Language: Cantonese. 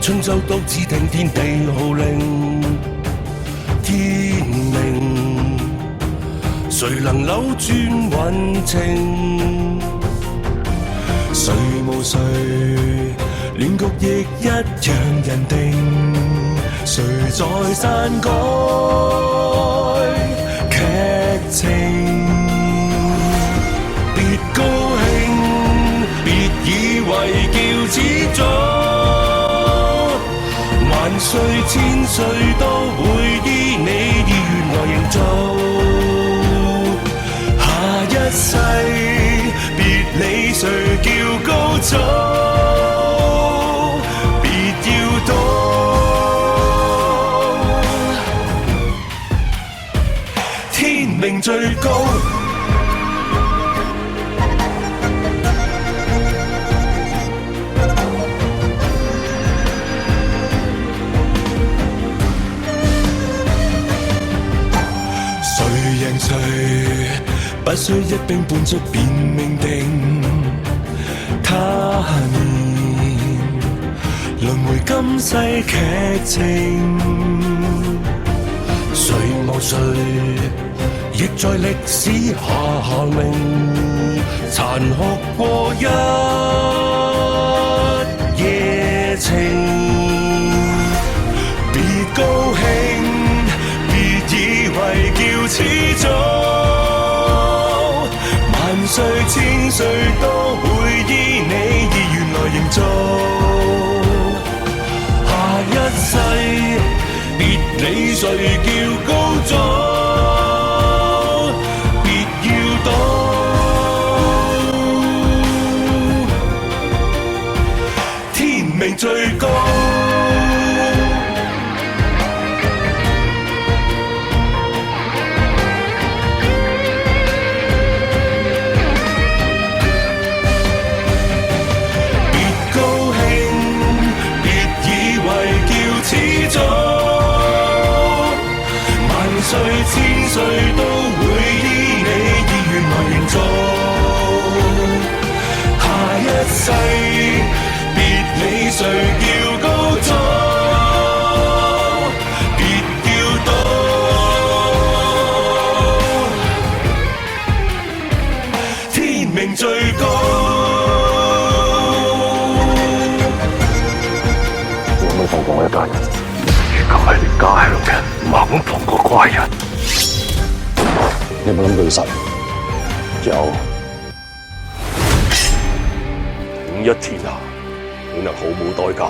春秋都只聽天地號令，天命誰能扭轉運程？誰無誰，亂局亦一樣人定。誰在篡改劇情？別高興，別以為叫始祖，萬歲千歲都會依你意願來營造。下一世別理誰叫高祖，別要躲，天命最高。誰贏誰不需一兵半卒便命定，他年輪迴今世劇情，誰無誰亦在歷史下名，殘酷過一夜情。別高興，別以為叫始祖，萬歲千歲都會依你意願來營造。下一世別理誰叫高祖，別要躲，天命最高。萬歲千歲都會依你意願來營造。下一世別理誰叫高祖，別要躲，天命最高。我冇放過我一家人，如今係連家鄉人唔肯放過怪人。你有冇諗過要殺人？有。統一天下，豈能毫無代價？